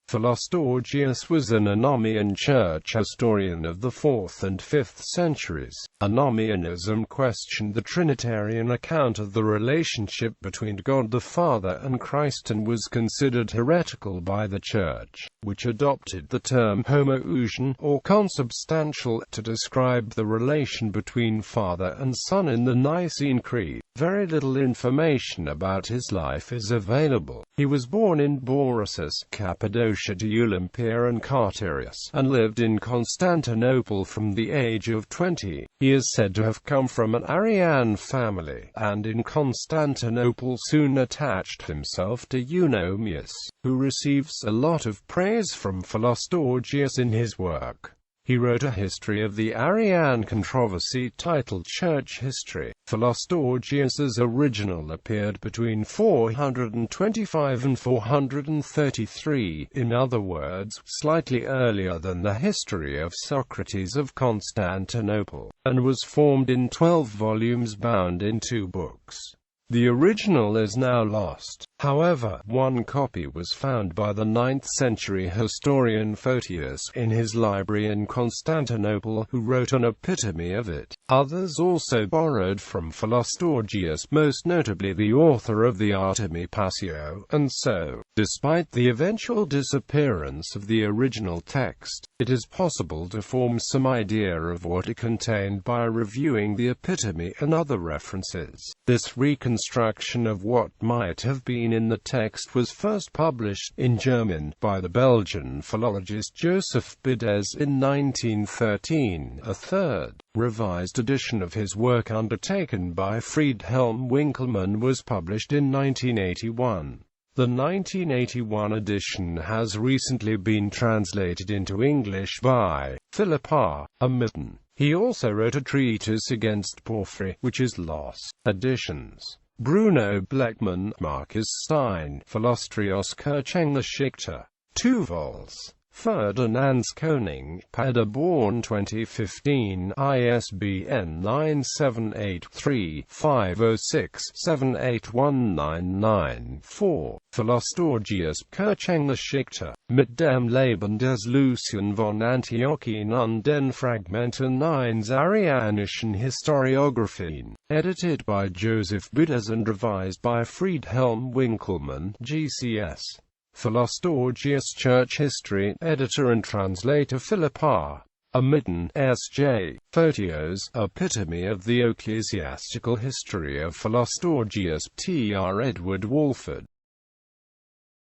Philostorgius was an Anomoean Church historian of the 4th and 5th centuries. Anomoeanism questioned the Trinitarian account of the relationship between God the Father and Christ and was considered heretical by the Church, which adopted the term homoousion, or consubstantial, to describe the relation between Father and Son in the Nicene Creed. Very little information about his life is available. He was born in Borissus, Cappadocia to Eulampia and Carterius, and lived in Constantinople from the age of 20. He is said to have come from an Arian family, and in Constantinople soon attached himself to Eunomius, who receives a lot of praise from Philostorgius in his work. He wrote a history of the Arian controversy titled Church History. Philostorgius's original appeared between 425 and 433, in other words, slightly earlier than the History of Socrates of Constantinople, and was formed in 12 volumes bound in 2 books. The original is now lost. However, one copy was found by the 9th century historian Photius in his library in Constantinople, who wrote an epitome of it. Others also borrowed from Philostorgius, most notably the author of the Artemi Passio, and so, despite the eventual disappearance of the original text, it is possible to form some idea of what it contained by reviewing the epitome and other references. This reconstruction of what might have been in the text was first published, in German, by the Belgian philologist Joseph Bides in 1913. A third, revised edition of his work undertaken by Friedhelm Winkelmann was published in 1981. The 1981 edition has recently been translated into English by Philip R. Amitten. He also wrote a treatise against Porphyry, which is lost. Editions: Bruno Bleckmann, Marcus Stein, Philostorios Kirchengeschichte. 2 vols. Ferdinand Koning, Paderborn 2015, ISBN 978-3-506-78199-4. Philostorgius, Kirchengeschichte, mit dem Leben des Lucien von Antiochien und den Fragmenten eines arianischen Historiographien. Edited by Joseph Bides and revised by Friedhelm Winkelmann, GCS. Philostorgius Church History, editor and translator Philip R. Amitten, S.J. Photios, Epitome of the Ecclesiastical History of Philostorgius, T.R. Edward Walford.